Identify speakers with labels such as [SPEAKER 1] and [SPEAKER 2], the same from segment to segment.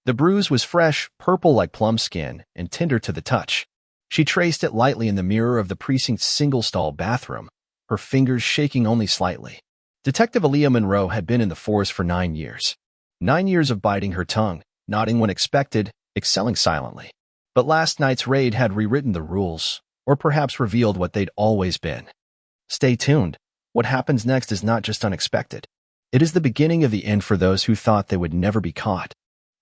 [SPEAKER 1] The bruise was fresh, purple like plum skin, and tender to the touch. She traced it lightly in the mirror of the precinct's single-stall bathroom, her fingers shaking only slightly. Detective Aaliyah Monroe had been in the force for 9 years. 9 years of biting her tongue, nodding when expected, excelling silently. But last night's raid had rewritten the rules, or perhaps revealed what they'd always been. Stay tuned. What happens next is not just unexpected. It is the beginning of the end for those who thought they would never be caught.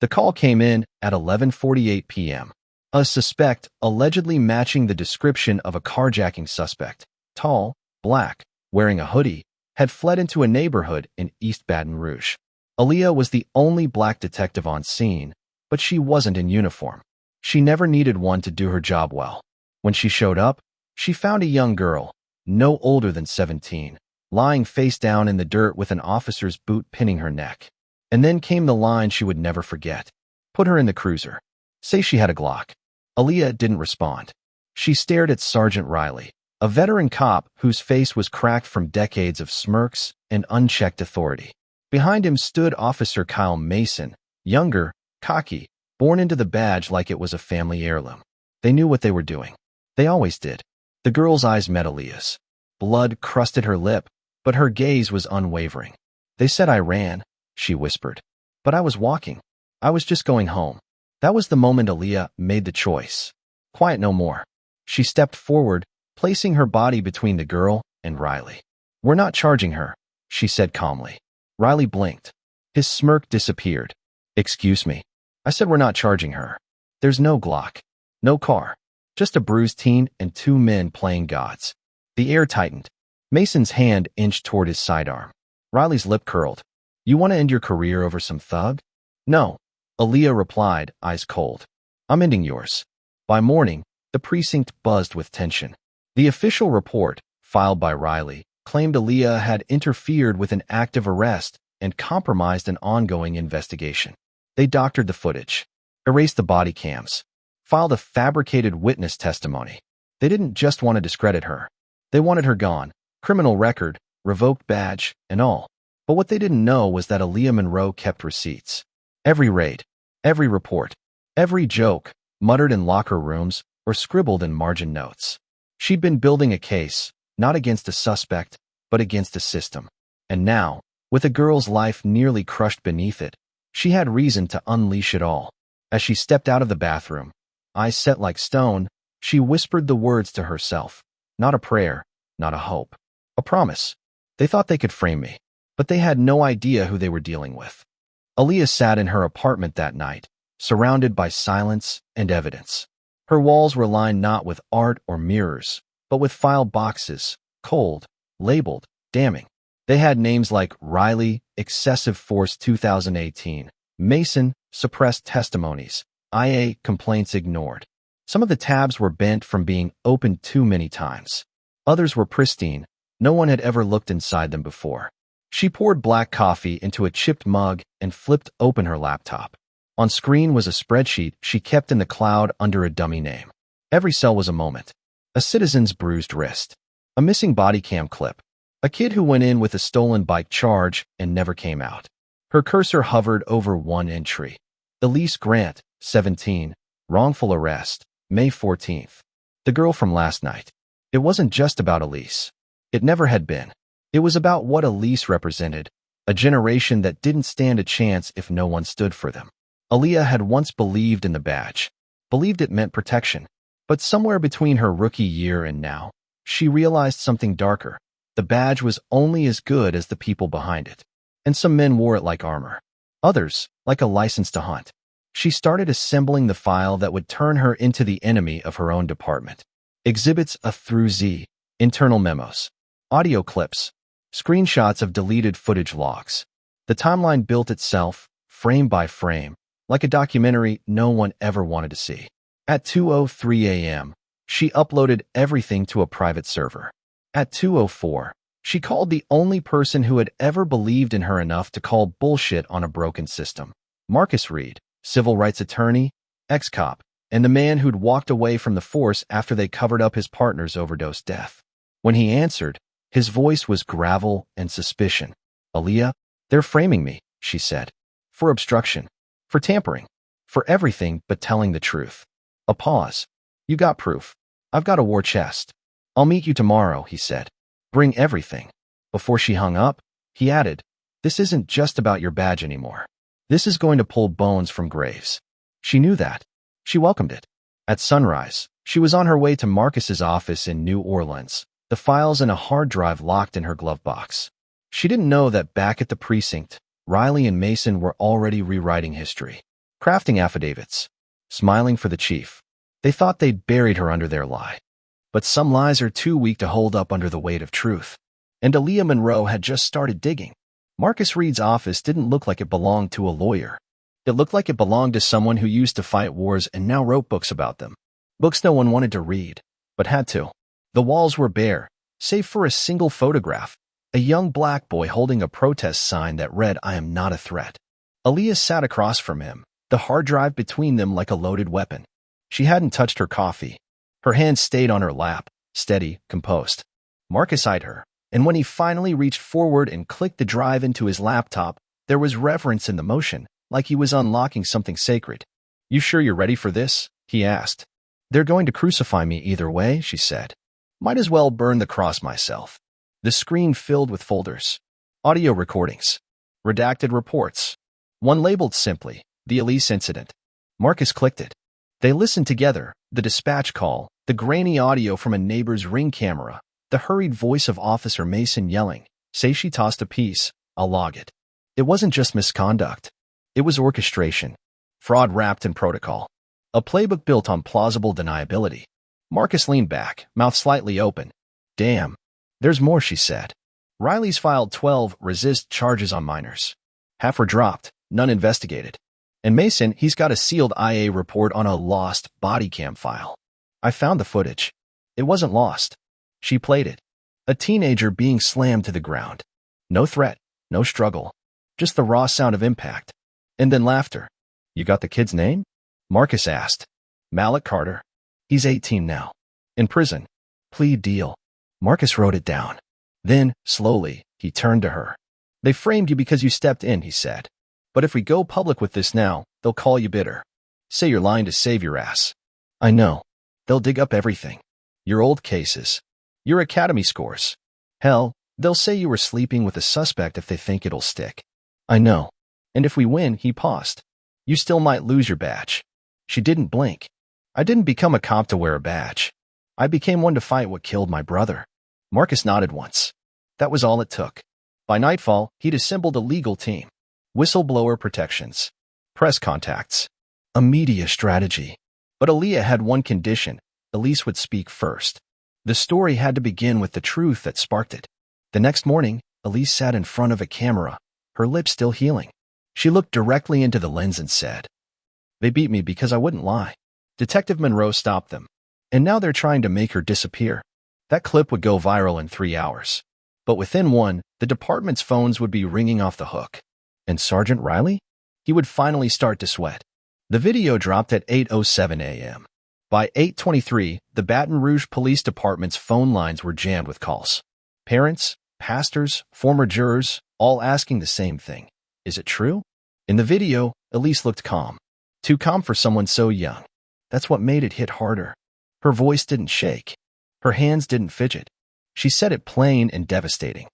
[SPEAKER 1] The call came in at 11:48 p.m. A suspect, allegedly matching the description of a carjacking suspect, tall, black, wearing a hoodie, had fled into a neighborhood in East Baton Rouge. Aaliyah was the only black detective on scene, but she wasn't in uniform. She never needed one to do her job well. When she showed up, she found a young girl, no older than 17, lying face down in the dirt with an officer's boot pinning her neck. And then came the line she would never forget. Put her in the cruiser. Say she had a Glock. Aaliyah didn't respond. She stared at Sergeant Riley, a veteran cop whose face was cracked from decades of smirks and unchecked authority. Behind him stood Officer Kyle Mason, younger, cocky, born into the badge like it was a family heirloom. They knew what they were doing. They always did. The girl's eyes met Aaliyah's. Blood crusted her lip, but her gaze was unwavering. They said I ran, she whispered. But I was walking. I was just going home. That was the moment Aaliyah made the choice. Quiet no more. She stepped forward, placing her body between the girl and Riley. We're not charging her, she said calmly. Riley blinked. His smirk disappeared. Excuse me. I said we're not charging her. There's no Glock. No car. Just a bruised teen and 2 men playing gods. The air tightened. Mason's hand inched toward his sidearm. Riley's lip curled. You want to end your career over some thug? No. Aaliyah replied, eyes cold. I'm ending yours. By morning, the precinct buzzed with tension. The official report, filed by Riley, claimed Aaliyah had interfered with an active arrest and compromised an ongoing investigation. They doctored the footage, erased the body cams, filed a fabricated witness testimony. They didn't just want to discredit her. They wanted her gone, criminal record, revoked badge, and all. But what they didn't know was that Aaliyah Monroe kept receipts. Every raid, every report, every joke, muttered in locker rooms or scribbled in margin notes. She'd been building a case, not against a suspect, but against a system. And now, with a girl's life nearly crushed beneath it, she had reason to unleash it all. As she stepped out of the bathroom, eyes set like stone, she whispered the words to herself. Not a prayer, not a hope. A promise. They thought they could frame me, but they had no idea who they were dealing with. Aaliyah sat in her apartment that night, surrounded by silence and evidence. Her walls were lined not with art or mirrors, but with file boxes, cold, labeled, damning. They had names like Riley, Excessive Force 2018, Mason, Suppressed Testimonies, IA, Complaints Ignored. Some of the tabs were bent from being opened too many times. Others were pristine. No one had ever looked inside them before. She poured black coffee into a chipped mug and flipped open her laptop. On screen was a spreadsheet she kept in the cloud under a dummy name. Every cell was a moment. A citizen's bruised wrist. A missing body cam clip. A kid who went in with a stolen bike charge and never came out. Her cursor hovered over one entry. Elise Grant, 17, wrongful arrest, May 14th. The girl from last night. It wasn't just about Elise. It never had been. It was about what Elise represented, a generation that didn't stand a chance if no one stood for them. Aaliyah had once believed in the badge, believed it meant protection. But somewhere between her rookie year and now, she realized something darker. The badge was only as good as the people behind it. And some men wore it like armor. Others, like a license to hunt. She started assembling the file that would turn her into the enemy of her own department. Exhibits A through Z, internal memos, audio clips, screenshots of deleted footage logs. The timeline built itself, frame by frame, like a documentary no one ever wanted to see. At 2:03 a.m., she uploaded everything to a private server. At 2:04, she called the only person who had ever believed in her enough to call bullshit on a broken system. Marcus Reed, civil rights attorney, ex-cop, and the man who'd walked away from the force after they covered up his partner's overdose death. When he answered, his voice was gravel and suspicion. Aaliyah, they're framing me, she said. For obstruction. For tampering. For everything but telling the truth. A pause. You got proof. I've got a war chest. I'll meet you tomorrow, he said. Bring everything. Before she hung up, he added, this isn't just about your badge anymore. This is going to pull bones from graves. She knew that. She welcomed it. At sunrise, she was on her way to Marcus's office in New Orleans, the files in a hard drive locked in her glove box. She didn't know that back at the precinct, Riley and Mason were already rewriting history, crafting affidavits, smiling for the chief. They thought they'd buried her under their lie. But some lies are too weak to hold up under the weight of truth. And Aaliyah Monroe had just started digging. Marcus Reed's office didn't look like it belonged to a lawyer. It looked like it belonged to someone who used to fight wars and now wrote books about them. Books no one wanted to read, but had to. The walls were bare, save for a single photograph, a young black boy holding a protest sign that read, I am not a threat. Aaliyah sat across from him, the hard drive between them like a loaded weapon. She hadn't touched her coffee. Her hand stayed on her lap, steady, composed. Marcus eyed her, and when he finally reached forward and clicked the drive into his laptop, there was reverence in the motion, like he was unlocking something sacred. You sure you're ready for this? He asked. They're going to crucify me either way, she said. Might as well burn the cross myself. The screen filled with folders. Audio recordings. Redacted reports. One labeled simply, the Elise incident. Marcus clicked it. They listened together, the dispatch call, the grainy audio from a neighbor's Ring camera, the hurried voice of Officer Mason yelling, say she tossed a piece, I'll log it. It wasn't just misconduct. It was orchestration. Fraud wrapped in protocol. A playbook built on plausible deniability. Marcus leaned back, mouth slightly open. Damn. There's more, she said. Riley's filed 12 resist charges on minors. Half were dropped, none investigated. And Mason, he's got a sealed IA report on a lost body cam file. I found the footage. It wasn't lost. She played it. A teenager being slammed to the ground. No threat, no struggle. Just the raw sound of impact. And then laughter. You got the kid's name? Marcus asked. Malik Carter. He's 18 now. In prison. Plea deal. Marcus wrote it down. Then, slowly, he turned to her. They framed you because you stepped in, he said. But if we go public with this now, they'll call you bitter. Say you're lying to save your ass. I know. They'll dig up everything. Your old cases. Your academy scores. Hell, they'll say you were sleeping with a suspect if they think it'll stick. I know. And if we win, he paused. You still might lose your badge. She didn't blink. I didn't become a cop to wear a badge. I became one to fight what killed my brother. Marcus nodded once. That was all it took. By nightfall, he'd assembled a legal team. Whistleblower protections. Press contacts. A media strategy. But Aaliyah had one condition. Elise would speak first. The story had to begin with the truth that sparked it. The next morning, Elise sat in front of a camera, her lips still healing. She looked directly into the lens and said, They beat me because I wouldn't lie. Detective Monroe stopped them. And now they're trying to make her disappear. That clip would go viral in 3 hours. But within one, the department's phones would be ringing off the hook. And Sergeant Riley? He would finally start to sweat. The video dropped at 8:07 a.m. By 8:23, the Baton Rouge Police Department's phone lines were jammed with calls. Parents, pastors, former jurors, all asking the same thing. Is it true? In the video, Elise looked calm. Too calm for someone so young. That's what made it hit harder. Her voice didn't shake. Her hands didn't fidget. She said it plain and devastating.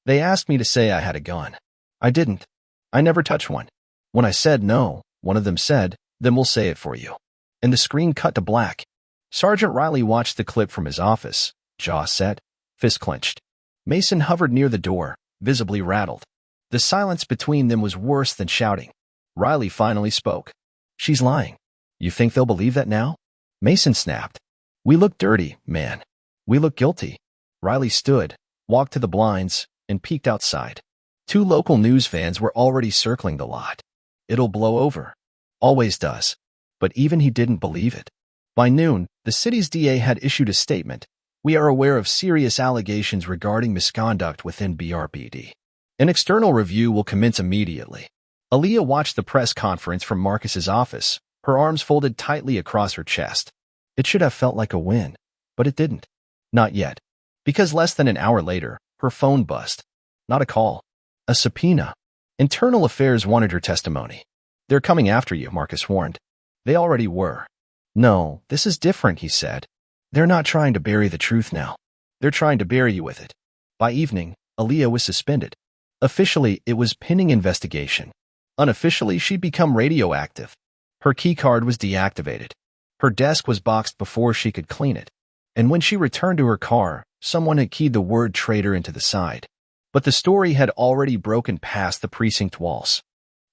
[SPEAKER 1] They asked me to say I had a gun. I didn't. I never touched one. When I said no, one of them said, then we'll say it for you. And the screen cut to black. Sergeant Riley watched the clip from his office, jaw set, fist clenched. Mason hovered near the door, visibly rattled. The silence between them was worse than shouting. Riley finally spoke. She's lying. You think they'll believe that now? Mason snapped. We look dirty, man. We look guilty. Riley stood, walked to the blinds, and peeked outside. 2 local news vans were already circling the lot. It'll blow over. Always does. But even he didn't believe it. By noon, the city's DA had issued a statement. We are aware of serious allegations regarding misconduct within BRPD. An external review will commence immediately. Aaliyah watched the press conference from Marcus's office, her arms folded tightly across her chest. It should have felt like a win, but it didn't. Not yet. Because less than an hour later, her phone buzzed. Not a call. A subpoena. Internal Affairs wanted her testimony. They're coming after you, Marcus warned. They already were. No, this is different, he said. They're not trying to bury the truth now. They're trying to bury you with it. By evening, Aaliyah was suspended. Officially, it was pending investigation. Unofficially, she'd become radioactive. Her keycard was deactivated. Her desk was boxed before she could clean it. And when she returned to her car, someone had keyed the word traitor into the side. But the story had already broken past the precinct walls.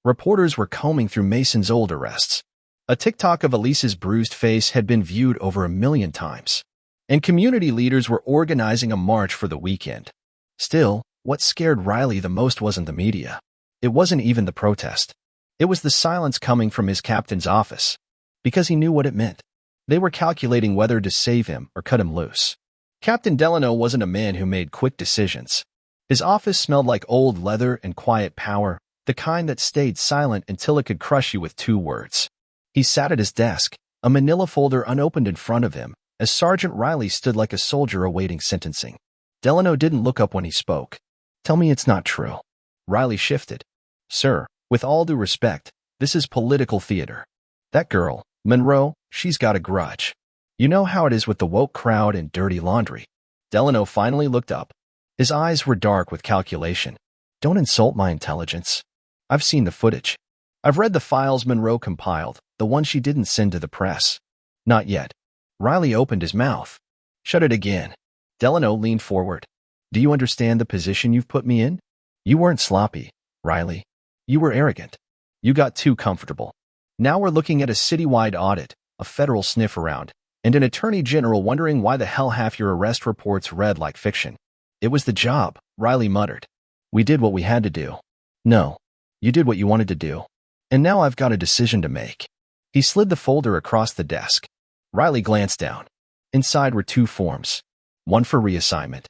[SPEAKER 1] Reporters were combing through Mason's old arrests. A TikTok of Elise's bruised face had been viewed over 1 million times. And community leaders were organizing a march for the weekend. Still, what scared Riley the most wasn't the media. It wasn't even the protest. It was the silence coming from his captain's office. Because he knew what it meant. They were calculating whether to save him or cut him loose. Captain Delano wasn't a man who made quick decisions. His office smelled like old leather and quiet power, the kind that stayed silent until it could crush you with 2 words. He sat at his desk, a manila folder unopened in front of him, as Sergeant Riley stood like a soldier awaiting sentencing. Delano didn't look up when he spoke. Tell me it's not true. Riley shifted. Sir, with all due respect, this is political theater. That girl, Monroe, she's got a grudge. You know how it is with the woke crowd and dirty laundry. Delano finally looked up. His eyes were dark with calculation. Don't insult my intelligence. I've seen the footage. I've read the files Monroe compiled, the one she didn't send to the press. Not yet. Riley opened his mouth. Shut it again. Delano leaned forward. Do you understand the position you've put me in? You weren't sloppy, Riley. You were arrogant. You got too comfortable. Now we're looking at a citywide audit, a federal sniff around, and an attorney general wondering why the hell half your arrest reports read like fiction. It was the job, Riley muttered. We did what we had to do. No, you did what you wanted to do. And now I've got a decision to make. He slid the folder across the desk. Riley glanced down. Inside were 2 forms. One for reassignment.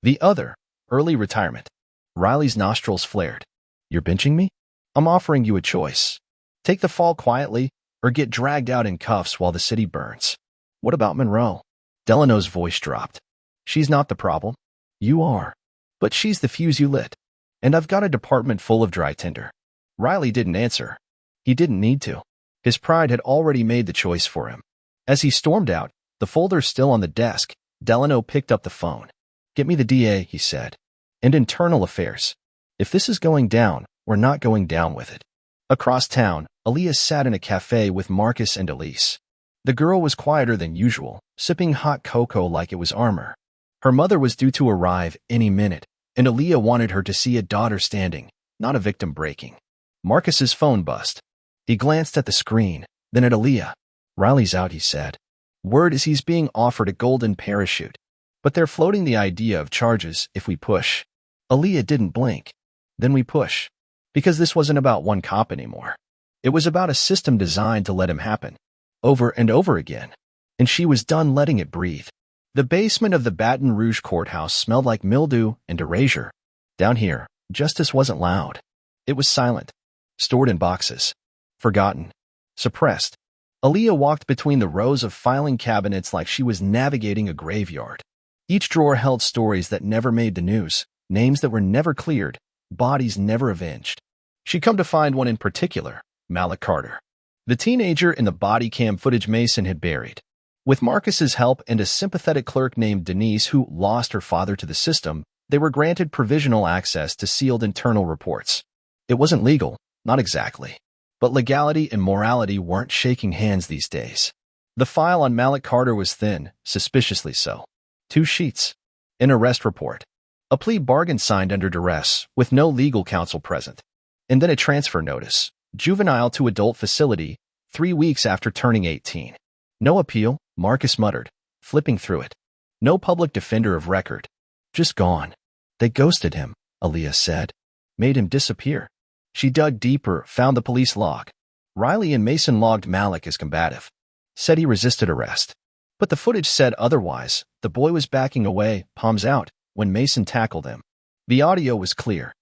[SPEAKER 1] The other, early retirement. Riley's nostrils flared. You're benching me? I'm offering you a choice. Take the fall quietly, or get dragged out in cuffs while the city burns. What about Monroe? Delano's voice dropped. She's not the problem. You are. But she's the fuse you lit. And I've got a department full of dry tinder. Riley didn't answer. He didn't need to. His pride had already made the choice for him. As he stormed out, the folder still on the desk, Delano picked up the phone. Get me the DA, he said. And internal affairs. If this is going down, we're not going down with it. Across town, Aaliyah sat in a cafe with Marcus and Elise. The girl was quieter than usual, sipping hot cocoa like it was armor. Her mother was due to arrive any minute, and Aaliyah wanted her to see a daughter standing, not a victim breaking. Marcus's phone buzzed. He glanced at the screen, then at Aaliyah. Riley's out, he said. Word is he's being offered a golden parachute. But they're floating the idea of charges if we push. Aaliyah didn't blink. Then we push. Because this wasn't about one cop anymore. It was about a system designed to let him happen. Over and over again. And she was done letting it breathe. The basement of the Baton Rouge courthouse smelled like mildew and erasure. Down here, justice wasn't loud. It was silent. Stored in boxes. Forgotten. Suppressed. Aaliyah walked between the rows of filing cabinets like she was navigating a graveyard. Each drawer held stories that never made the news, names that were never cleared, bodies never avenged. She'd come to find one in particular, Malik Carter. The teenager in the body cam footage Mason had buried. With Marcus's help and a sympathetic clerk named Denise who lost her father to the system, they were granted provisional access to sealed internal reports. It wasn't legal, not exactly. But legality and morality weren't shaking hands these days. The file on Malik Carter was thin, suspiciously so. 2 sheets. An arrest report. A plea bargain signed under duress, with no legal counsel present. And then a transfer notice. Juvenile to adult facility, 3 weeks after turning 18. No appeal, Marcus muttered, flipping through it. No public defender of record. Just gone. They ghosted him, Aaliyah said. Made him disappear. She dug deeper, found the police log. Riley and Mason logged Malik as combative. Said he resisted arrest. But the footage said otherwise. The boy was backing away, palms out, when Mason tackled him. The audio was clear.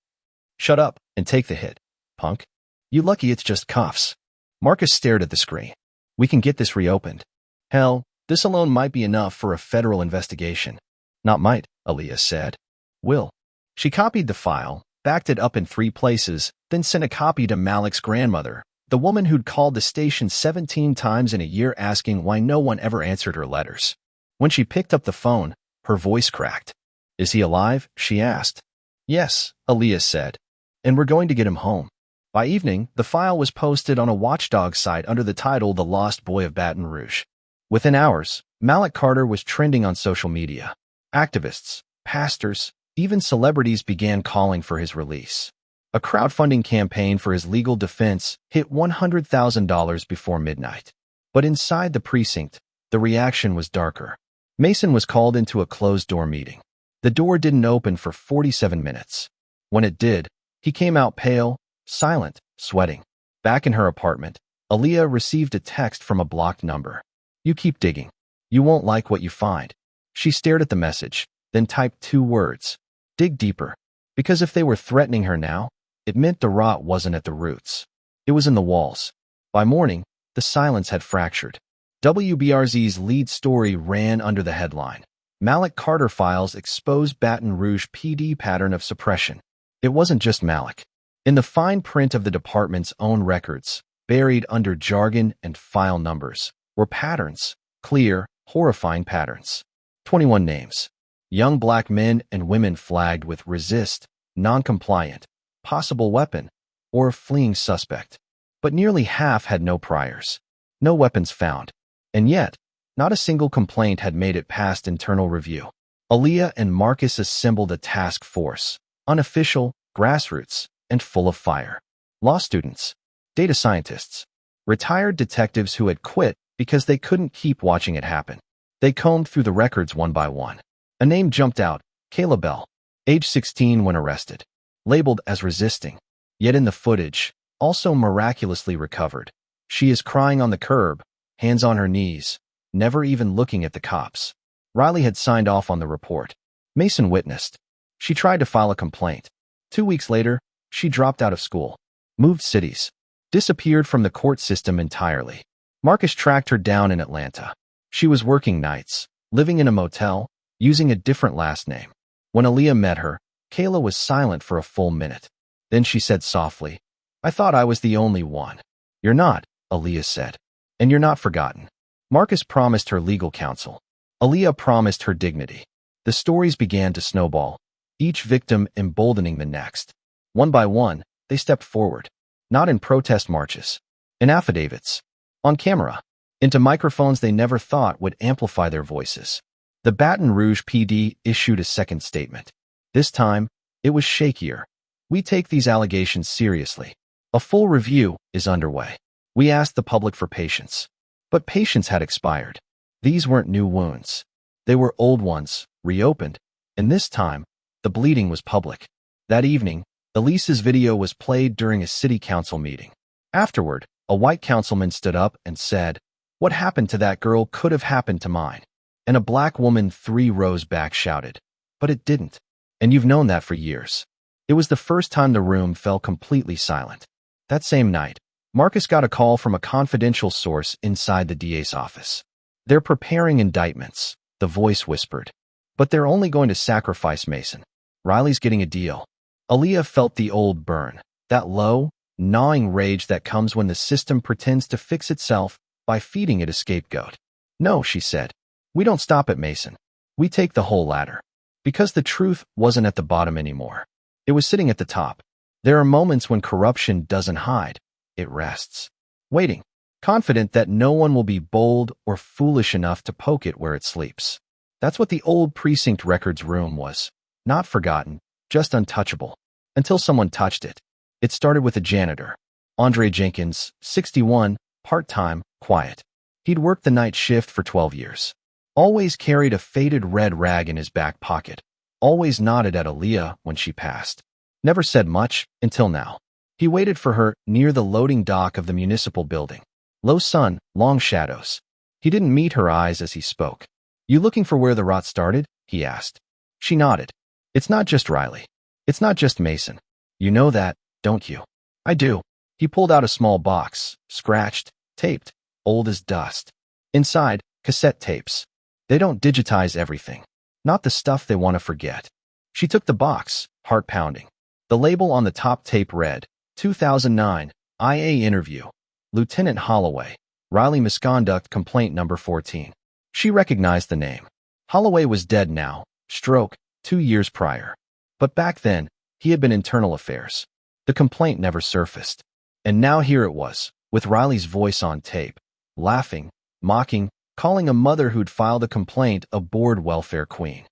[SPEAKER 1] Shut up and take the hit, punk. You lucky it's just cuffs. Marcus stared at the screen. We can get this reopened. Hell, this alone might be enough for a federal investigation. Not might, Aaliyah said. Will. She copied the file, backed it up in 3 places, then sent a copy to Malik's grandmother, The woman who'd called the station 17 times in a year asking why no one ever answered her letters. When she picked up the phone, her voice cracked. "Is he alive?" she asked. "Yes," Aaliyah said. "And we're going to get him home." By evening, the file was posted on a watchdog site under the title The Lost Boy of Baton Rouge. Within hours, Malik Carter was trending on social media. Activists, pastors, even celebrities began calling for his release. A crowdfunding campaign for his legal defense hit $100,000 before midnight. But inside the precinct, the reaction was darker. Mason was called into a closed-door meeting. The door didn't open for 47 minutes. When it did, he came out pale, silent, sweating. Back in her apartment, Aaliyah received a text from a blocked number. "You keep digging. You won't like what you find." She stared at the message, then typed 2 words. "Dig deeper." Because if they were threatening her now, it meant the rot wasn't at the roots. It was in the walls. By morning, the silence had fractured. WBRZ's lead story ran under the headline, "Malik Carter Files Expose Baton Rouge PD Pattern of Suppression." It wasn't just Malik. In the fine print of the department's own records, buried under jargon and file numbers, were patterns, clear, horrifying patterns. 21 names. Young black men and women flagged with resist, non-compliant, possible weapon, or fleeing suspect. But nearly half had no priors. No weapons found. And yet, not a single complaint had made it past internal review. Aaliyah and Marcus assembled a task force, unofficial, grassroots, and full of fire. Law students, data scientists, retired detectives who had quit because they couldn't keep watching it happen. They combed through the records one by one. A name jumped out, Kayla Bell, age 16 when arrested, labeled as resisting. Yet in the footage, also miraculously recovered, she is crying on the curb, hands on her knees, never even looking at the cops. Riley had signed off on the report. Mason witnessed. She tried to file a complaint. 2 weeks later, she dropped out of school, moved cities, disappeared from the court system entirely. Marcus tracked her down in Atlanta. She was working nights, living in a motel, using a different last name. When Aaliyah met her, Kayla was silent for a full minute. Then she said softly, "I thought I was the only one." "You're not," Aaliyah said. "And you're not forgotten." Marcus promised her legal counsel. Aaliyah promised her dignity. The stories began to snowball, each victim emboldening the next. One by one, they stepped forward, not in protest marches, in affidavits, on camera, into microphones they never thought would amplify their voices. The Baton Rouge PD issued a second statement. This time, it was shakier. "We take these allegations seriously. A full review is underway. We asked the public for patience." But patience had expired. These weren't new wounds. They were old ones, reopened, and this time, the bleeding was public. That evening, Elise's video was played during a city council meeting. Afterward, a white councilman stood up and said, "What happened to that girl could have happened to mine." And a black woman 3 rows back shouted, "But it didn't. And you've known that for years." It was the first time the room fell completely silent. That same night, Marcus got a call from a confidential source inside the DA's office. "They're preparing indictments," the voice whispered. "But they're only going to sacrifice Mason. Riley's getting a deal." Aaliyah felt the old burn, that low, gnawing rage that comes when the system pretends to fix itself by feeding it a scapegoat. "No," she said. "We don't stop at Mason. We take the whole ladder." Because the truth wasn't at the bottom anymore. It was sitting at the top. There are moments when corruption doesn't hide. It rests, waiting, confident that no one will be bold or foolish enough to poke it where it sleeps. That's what the old precinct records room was. Not forgotten, just untouchable. Until someone touched it. It started with a janitor. Andre Jenkins, 61, part-time, quiet. He'd worked the night shift for 12 years. Always carried a faded red rag in his back pocket. Always nodded at Aaliyah when she passed. Never said much, until now. He waited for her near the loading dock of the municipal building. Low sun, long shadows. He didn't meet her eyes as he spoke. "You looking for where the rot started?" he asked. She nodded. "It's not just Riley. It's not just Mason. You know that, don't you?" "I do." He pulled out a small box, scratched, taped, old as dust. Inside, cassette tapes. They don't digitize everything. Not the stuff they want to forget. She took the box, heart pounding. The label on the top tape read, 2009, IA interview, Lieutenant Holloway, Riley misconduct complaint number 14. She recognized the name. Holloway was dead now, stroke, 2 years prior. But back then, he had been internal affairs. The complaint never surfaced. And now here it was, with Riley's voice on tape, laughing, mocking, calling a mother who'd filed a complaint a bored welfare queen.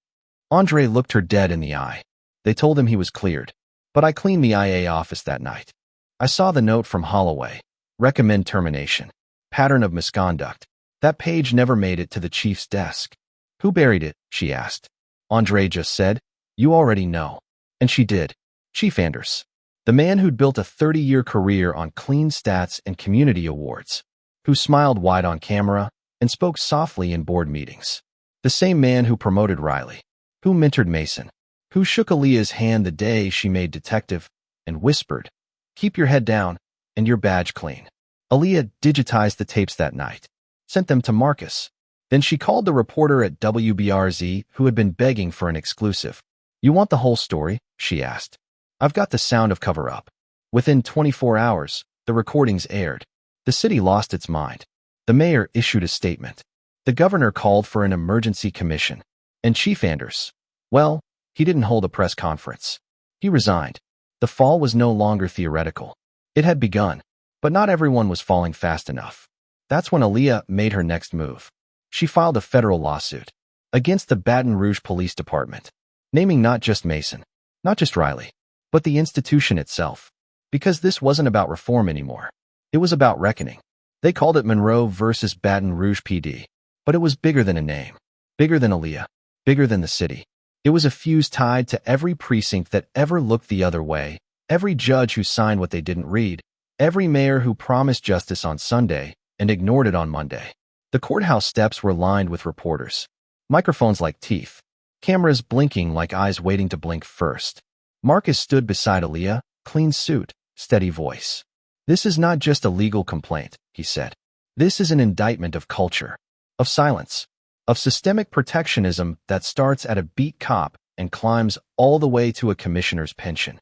[SPEAKER 1] Andre looked her dead in the eye. They told him he was cleared. But I cleaned the IA office that night. I saw the note from Holloway. Recommend termination. Pattern of misconduct. That page never made it to the chief's desk. Who buried it? She asked. Andre just said, you already know. And she did. Chief Anders. The man who'd built a 30-year career on clean stats and community awards. Who smiled wide on camera and spoke softly in board meetings. The same man who promoted Riley. Who mentored Mason. Who shook Aaliyah's hand the day she made detective and whispered, keep your head down and your badge clean. Aaliyah digitized the tapes that night, sent them to Marcus. Then she called the reporter at WBRZ who had been begging for an exclusive. You want the whole story? She asked. I've got the sound of cover-up. Within 24 hours, the recordings aired. The city lost its mind. The mayor issued a statement. The governor called for an emergency commission. And Chief Anders, well, he didn't hold a press conference. He resigned. The fall was no longer theoretical. It had begun, but not everyone was falling fast enough. That's when Aaliyah made her next move. She filed a federal lawsuit against the Baton Rouge Police Department, naming not just Mason, not just Riley, but the institution itself. Because this wasn't about reform anymore. It was about reckoning. They called it Monroe versus Baton Rouge PD, but it was bigger than a name, bigger than Aaliyah, bigger than the city. It was a fuse tied to every precinct that ever looked the other way, every judge who signed what they didn't read, every mayor who promised justice on Sunday and ignored it on Monday. The courthouse steps were lined with reporters. Microphones like teeth. Cameras blinking like eyes waiting to blink first. Marcus stood beside Aaliyah, clean suit, steady voice. This is not just a legal complaint, he said. This is an indictment of culture, of silence, of systemic protectionism that starts at a beat cop and climbs all the way to a commissioner's pension.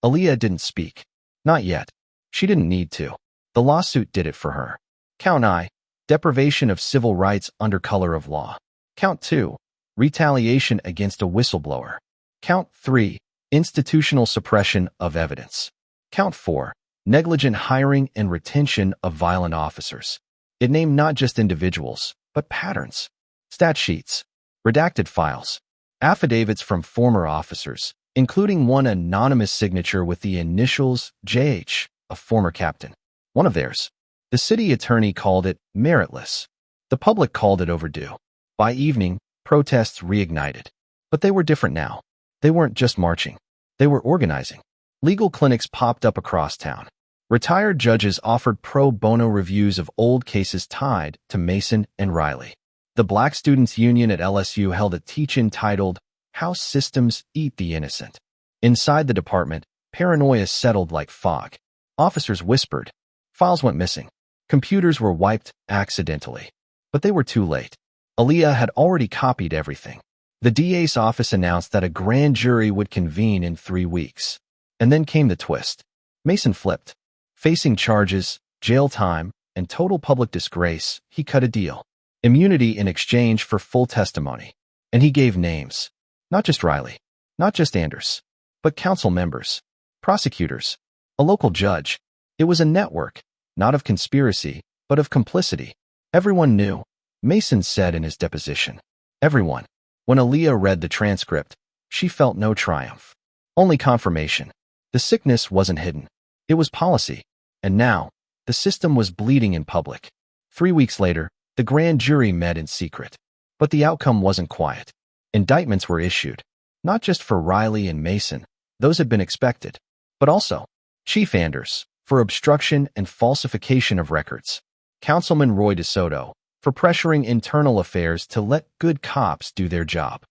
[SPEAKER 1] Aaliyah didn't speak. Not yet. She didn't need to. The lawsuit did it for her. Count I, deprivation of civil rights under color of law. Count 2, retaliation against a whistleblower. Count 3, institutional suppression of evidence. Count 4, negligent hiring and retention of violent officers. It named not just individuals, but patterns. Stat sheets, redacted files, affidavits from former officers, including one anonymous signature with the initials JH, a former captain. One of theirs. The city attorney called it meritless. The public called it overdue. By evening, protests reignited. But they were different now. They weren't just marching. They were organizing. Legal clinics popped up across town. Retired judges offered pro bono reviews of old cases tied to Mason and Riley. The Black Students Union at LSU held a teach-in titled, How Systems Eat the Innocent. Inside the department, paranoia settled like fog. Officers whispered. Files went missing. Computers were wiped accidentally. But they were too late. Aaliyah had already copied everything. The DA's office announced that a grand jury would convene in 3 weeks. And then came the twist. Mason flipped. Facing charges, jail time, and total public disgrace, he cut a deal. Immunity in exchange for full testimony. And he gave names. Not just Riley. Not just Anders. But council members. Prosecutors. A local judge. It was a network, not of conspiracy, but of complicity. Everyone knew. Mason said in his deposition. Everyone. When Aaliyah read the transcript, she felt no triumph. Only confirmation. The sickness wasn't hidden. It was policy. And now, the system was bleeding in public. 3 weeks later, the grand jury met in secret. But the outcome wasn't quiet. Indictments were issued. Not just for Riley and Mason, those had been expected. But also, Chief Anders, for obstruction and falsification of records. Councilman Roy DeSoto, for pressuring internal affairs to let good cops do their job.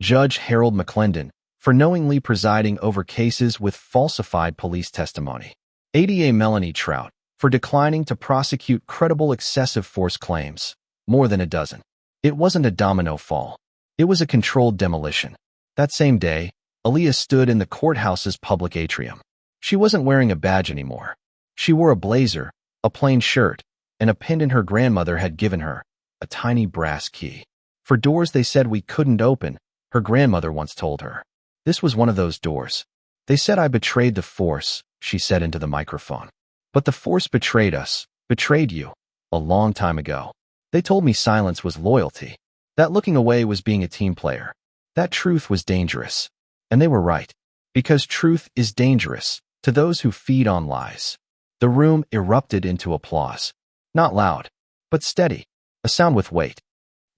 [SPEAKER 1] Judge Harold McClendon, for knowingly presiding over cases with falsified police testimony. ADA Melanie Trout, for declining to prosecute credible excessive force claims. More than a dozen. It wasn't a domino fall. It was a controlled demolition. That same day, Aaliyah stood in the courthouse's public atrium. She wasn't wearing a badge anymore. She wore a blazer, a plain shirt, and a pendant her grandmother had given her, a tiny brass key. For doors they said we couldn't open, her grandmother once told her. This was one of those doors. They said I betrayed the Force, she said into the microphone. But the Force betrayed us, betrayed you, a long time ago. They told me silence was loyalty, that looking away was being a team player, that truth was dangerous. And they were right, because truth is dangerous to those who feed on lies. The room erupted into applause. Not loud, but steady, a sound with weight.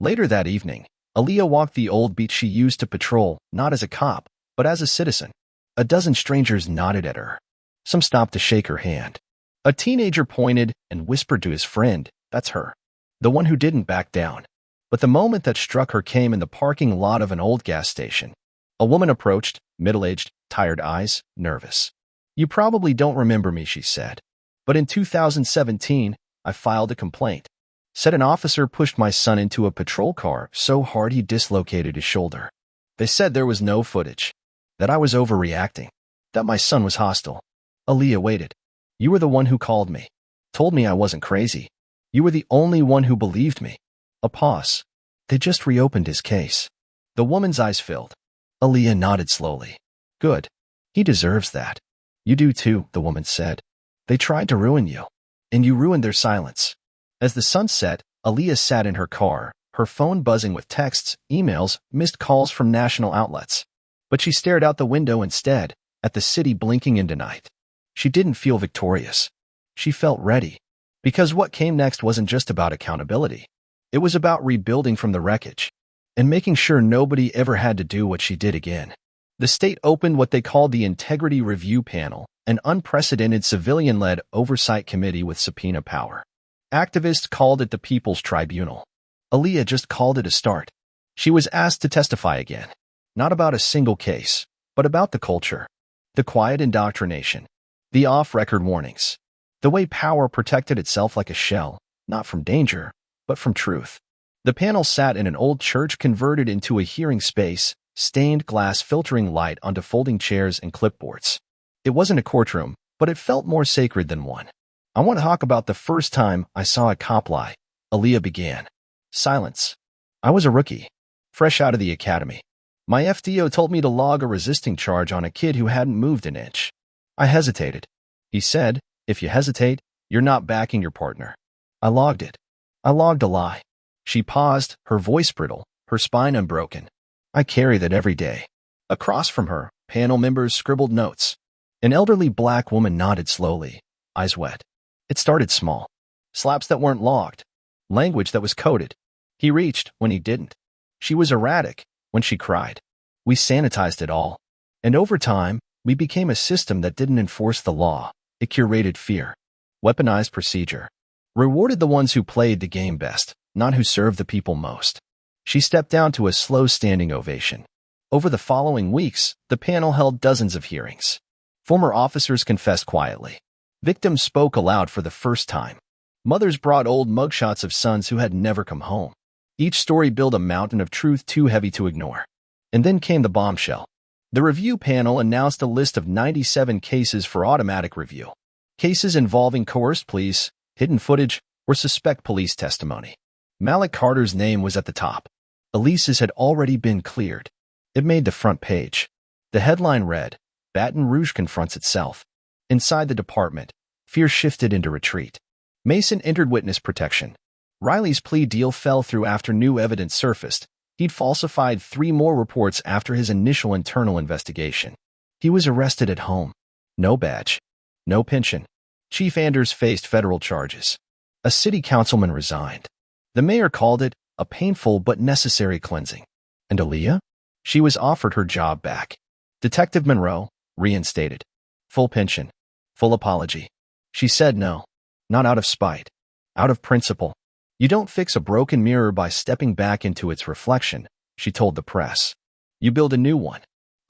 [SPEAKER 1] Later that evening, Aaliyah walked the old beat she used to patrol, not as a cop, but as a citizen. A dozen strangers nodded at her. Some stopped to shake her hand. A teenager pointed and whispered to his friend, "That's her." The one who didn't back down. But the moment that struck her came in the parking lot of an old gas station. A woman approached, middle-aged, tired eyes, nervous. "You probably don't remember me," she said. "But in 2017, I filed a complaint. Said an officer pushed my son into a patrol car so hard he dislocated his shoulder. They said there was no footage. That I was overreacting. That my son was hostile." Aaliyah waited. "You were the one who called me. Told me I wasn't crazy. You were the only one who believed me." A pause. "They just reopened his case." The woman's eyes filled. Aaliyah nodded slowly. "Good. He deserves that." "You do too," the woman said. "They tried to ruin you. And you ruined their silence." As the sun set, Aaliyah sat in her car, her phone buzzing with texts, emails, missed calls from national outlets. But she stared out the window instead, at the city blinking into night. She didn't feel victorious. She felt ready. Because what came next wasn't just about accountability. It was about rebuilding from the wreckage and making sure nobody ever had to do what she did again. The state opened what they called the Integrity Review Panel, an unprecedented civilian-led oversight committee with subpoena power. Activists called it the People's Tribunal. Aaliyah just called it a start. She was asked to testify again. Not about a single case, but about the culture, the quiet indoctrination, the off-record warnings, the way power protected itself like a shell, not from danger, but from truth. The panel sat in an old church converted into a hearing space, stained glass filtering light onto folding chairs and clipboards. It wasn't a courtroom, but it felt more sacred than one. "I want to talk about the first time I saw a cop lie," Aaliyah began. Silence. "I was a rookie, fresh out of the academy. My FDO told me to log a resisting charge on a kid who hadn't moved an inch. I hesitated. He said, 'If you hesitate, you're not backing your partner.' I logged it. I logged a lie." She paused, her voice brittle, her spine unbroken. "I carry that every day." Across from her, panel members scribbled notes. An elderly black woman nodded slowly, eyes wet. It started small. Slaps that weren't logged. Language that was coded. He reached when he didn't. She was erratic when she cried. We sanitized it all. And over time, we became a system that didn't enforce the law. It curated fear. Weaponized procedure. Rewarded the ones who played the game best, not who served the people most. She stepped down to a slow standing ovation. Over the following weeks, the panel held dozens of hearings. Former officers confessed quietly. Victims spoke aloud for the first time. Mothers brought old mugshots of sons who had never come home. Each story built a mountain of truth too heavy to ignore. And then came the bombshell. The review panel announced a list of 97 cases for automatic review. Cases involving coerced pleas, hidden footage, or suspect police testimony. Malik Carter's name was at the top. Elise's had already been cleared. It made the front page. The headline read, "Baton Rouge confronts itself." Inside the department, fear shifted into retreat. Mason entered witness protection. Riley's plea deal fell through after new evidence surfaced. He'd falsified 3 more reports after his initial internal investigation. He was arrested at home. No badge. No pension. Chief Anders faced federal charges. A city councilman resigned. The mayor called it a painful but necessary cleansing. And Aaliyah? She was offered her job back. Detective Monroe, reinstated. Full pension. Full apology. She said no. Not out of spite. Out of principle. "You don't fix a broken mirror by stepping back into its reflection," she told the press. "You build a new one."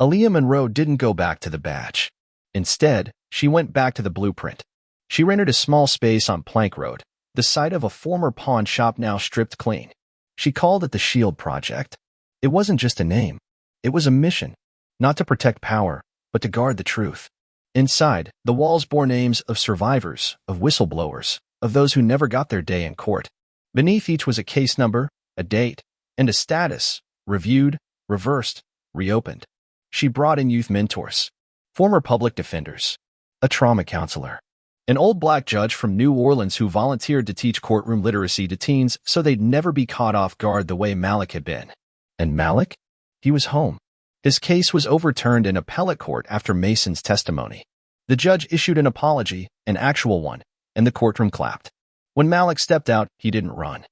[SPEAKER 1] Aaliyah Monroe didn't go back to the badge. Instead, she went back to the blueprint. She rented a small space on Plank Road, the site of a former pawn shop now stripped clean. She called it the Shield Project. It wasn't just a name. It was a mission. Not to protect power, but to guard the truth. Inside, the walls bore names of survivors, of whistleblowers, of those who never got their day in court. Beneath each was a case number, a date, and a status: reviewed, reversed, reopened. She brought in youth mentors, former public defenders, a trauma counselor, an old black judge from New Orleans who volunteered to teach courtroom literacy to teens so they'd never be caught off guard the way Malik had been. And Malik? He was home. His case was overturned in appellate court after Mason's testimony. The judge issued an apology, an actual one, and the courtroom clapped. When Malik stepped out, he didn't run.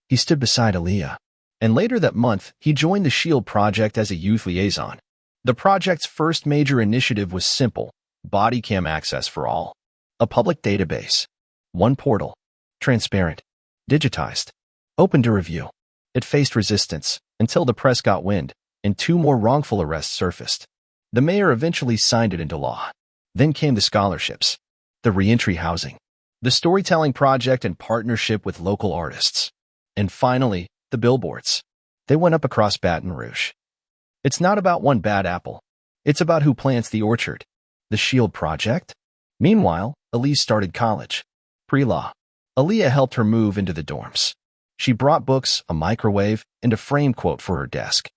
[SPEAKER 1] He stood beside Aaliyah. And later that month, he joined the SHIELD project as a youth liaison. The project's first major initiative was simple: body cam access for all. A public database. One portal. Transparent. Digitized. Open to review. It faced resistance until the press got wind, and 2 more wrongful arrests surfaced. The mayor eventually signed it into law. Then came the scholarships, the reentry housing, the storytelling project in partnership with local artists, and finally, the billboards. They went up across Baton Rouge. It's not about one bad apple. It's about who plants the orchard. The SHIELD project? Meanwhile, Elise started college. Pre-law. Aaliyah helped her move into the dorms. She brought books, a microwave, and a frame quote for her desk.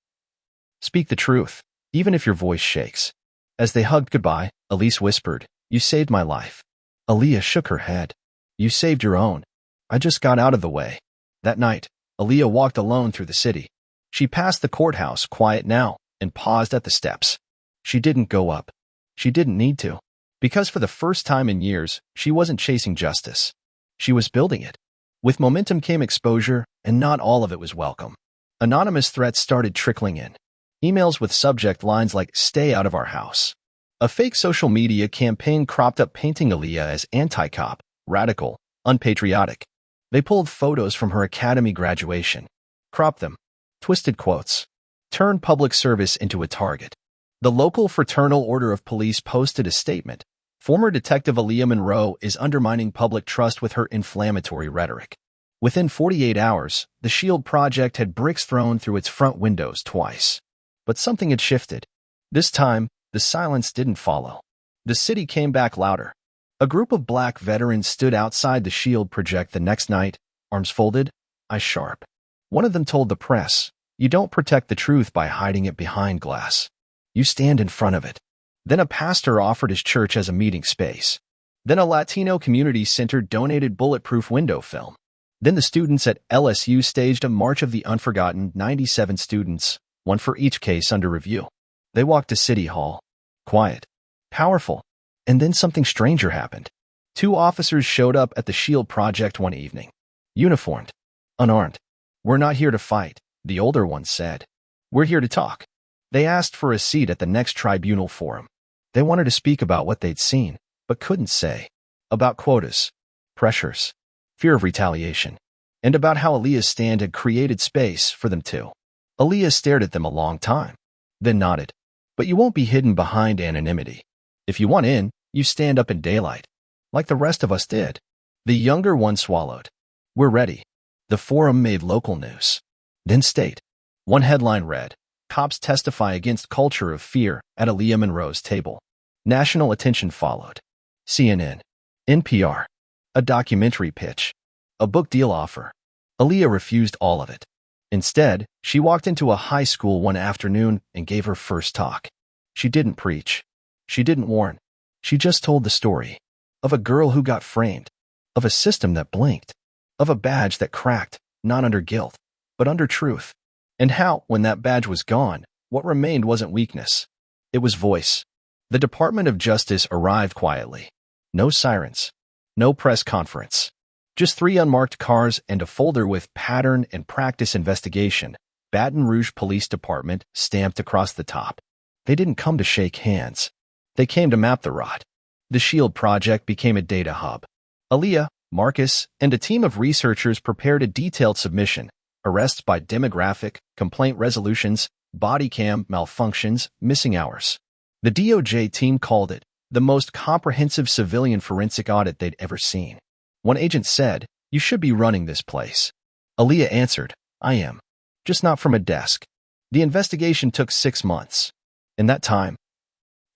[SPEAKER 1] Speak the truth, even if your voice shakes. As they hugged goodbye, Elise whispered, "You saved my life." Aaliyah shook her head. "You saved your own. I just got out of the way." That night, Aaliyah walked alone through the city. She passed the courthouse, quiet now, and paused at the steps. She didn't go up. She didn't need to. Because for the first time in years, she wasn't chasing justice. She was building it. With momentum came exposure, and not all of it was welcome. Anonymous threats started trickling in. Emails with subject lines like "Stay out of our house." A fake social media campaign cropped up painting Aaliyah as anti-cop, radical, unpatriotic. They pulled photos from her academy graduation, cropped them, twisted quotes, turned public service into a target. The local Fraternal Order of Police posted a statement: "Former Detective Aaliyah Monroe is undermining public trust with her inflammatory rhetoric." Within 48 hours, the SHIELD project had bricks thrown through its front windows twice. But something had shifted. This time, the silence didn't follow. The city came back louder. A group of black veterans stood outside the SHIELD project the next night, arms folded, eyes sharp. One of them told the press, "You don't protect the truth by hiding it behind glass. You stand in front of it." Then a pastor offered his church as a meeting space. Then a Latino community center donated bulletproof window film. Then the students at LSU staged a March of the Unforgotten, 97 students, one for each case under review. They walked to City Hall. Quiet. Powerful. And then something stranger happened. 2 officers showed up at the SHIELD project one evening. Uniformed. Unarmed. "We're not here to fight," the older one said. "We're here to talk." They asked for a seat at the next tribunal forum. They wanted to speak about what they'd seen, but couldn't say. About quotas, pressures, fear of retaliation, and about how Aaliyah's stand had created space for them too. Aaliyah stared at them a long time, then nodded. "But you won't be hidden behind anonymity. If you want in, you stand up in daylight, like the rest of us did." The younger one swallowed. "We're ready." The forum made local news, then state. One headline read, "Cops testify against culture of fear at Aaliyah Monroe's table." National attention followed. CNN, NPR, a documentary pitch, a book deal offer. Aaliyah refused all of it. Instead, she walked into a high school one afternoon and gave her first talk. She didn't preach. She didn't warn. She just told the story of a girl who got framed, of a system that blinked, of a badge that cracked, not under guilt, but under truth. And how, when that badge was gone, what remained wasn't weakness. It was voice. The Department of Justice arrived quietly. No sirens. No press conference. Just 3 unmarked cars and a folder with "Pattern and Practice Investigation, Baton Rouge Police Department" stamped across the top. They didn't come to shake hands. They came to map the rot. The SHIELD project became a data hub. Aaliyah, Marcus, and a team of researchers prepared a detailed submission: arrests by demographic, complaint resolutions, body cam malfunctions, missing hours. The DOJ team called it the most comprehensive civilian forensic audit they'd ever seen. One agent said, "You should be running this place." Aaliyah answered, "I am. Just not from a desk." The investigation took 6 months. In that time,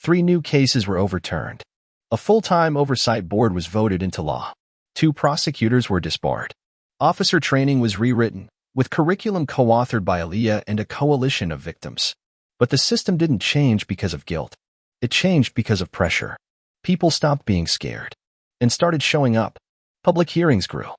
[SPEAKER 1] 3 new cases were overturned. A full-time oversight board was voted into law. 2 prosecutors were disbarred. Officer training was rewritten, with curriculum co-authored by Aaliyah and a coalition of victims. But the system didn't change because of guilt. It changed because of pressure. People stopped being scared and started showing up. Public hearings grew.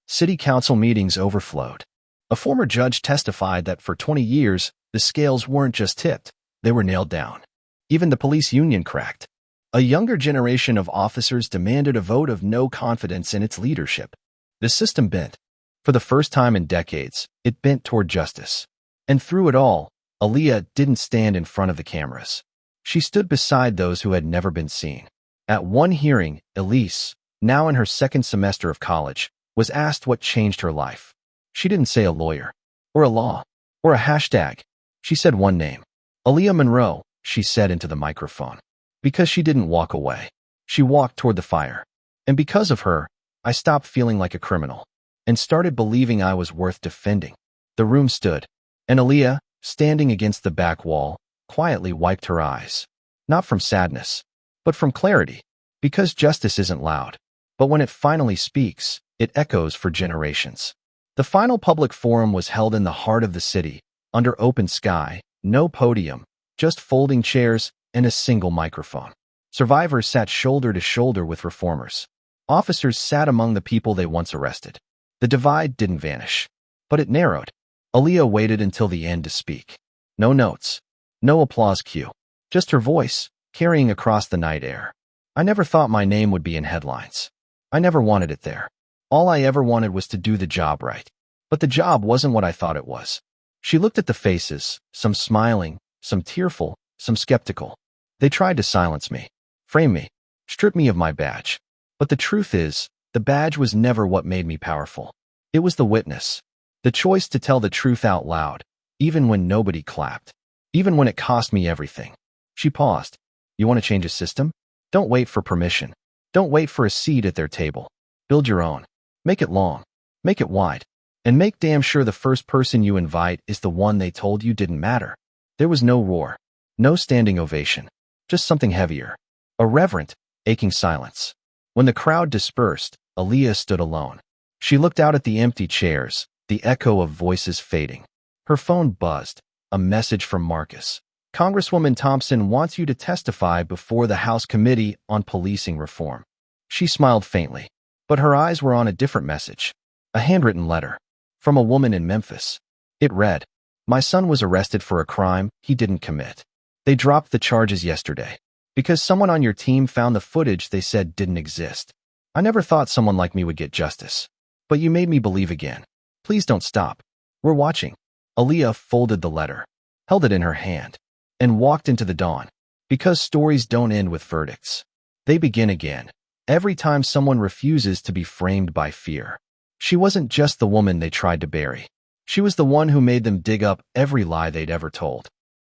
[SPEAKER 1] City council meetings overflowed. A former judge testified that for 20 years, the scales weren't just tipped, they were nailed down. Even the police union cracked. A younger generation of officers demanded a vote of no confidence in its leadership. The system bent. For the first time in decades, it bent toward justice. And through it all, Aaliyah didn't stand in front of the cameras. She stood beside those who had never been seen. At one hearing, Elise, now in her 2nd semester of college, was asked what changed her life. She didn't say a lawyer, or a law, or a hashtag. She said one name. Aaliyah Monroe, she said into the microphone. Because she didn't walk away. She walked toward the fire. And because of her, I stopped feeling like a criminal and started believing I was worth defending. The room stood, and Aaliyah, standing against the back wall, quietly wiped her eyes. Not from sadness, but from clarity. Because justice isn't loud, but when it finally speaks, it echoes for generations. The final public forum was held in the heart of the city, under open sky, no podium, just folding chairs and a single microphone. Survivors sat shoulder to shoulder with reformers. Officers sat among the people they once arrested. The divide didn't vanish, but it narrowed. Aaliyah waited until the end to speak. No notes, no applause cue, just her voice, carrying across the night air. I never thought my name would be in headlines. I never wanted it there. All I ever wanted was to do the job right. But the job wasn't what I thought it was. She looked at the faces, some smiling, some tearful, some skeptical. They tried to silence me, frame me, strip me of my badge. But the truth is, the badge was never what made me powerful. It was the witness. The choice to tell the truth out loud, even when nobody clapped. Even when it cost me everything. She paused. You want to change a system? Don't wait for permission. Don't wait for a seat at their table. Build your own. Make it long. Make it wide. And make damn sure the first person you invite is the one they told you didn't matter. There was no roar. No standing ovation. Just something heavier. A reverent, aching silence. When the crowd dispersed, Aaliyah stood alone. She looked out at the empty chairs, the echo of voices fading. Her phone buzzed. A message from Marcus. Congresswoman Thompson wants you to testify before the House Committee on Policing Reform. She smiled faintly, but her eyes were on a different message. A handwritten letter. From a woman in Memphis. It read, "My son was arrested for a crime he didn't commit. They dropped the charges yesterday because someone on your team found the footage they said didn't exist. I never thought someone like me would get justice. But you made me believe again. Please don't stop. We're watching." Aaliyah folded the letter, held it in her hand, and walked into the dawn. Because stories don't end with verdicts. They begin again, every time someone refuses to be framed by fear. She wasn't just the woman they tried to bury. She was the one who made them dig up every lie they'd ever told.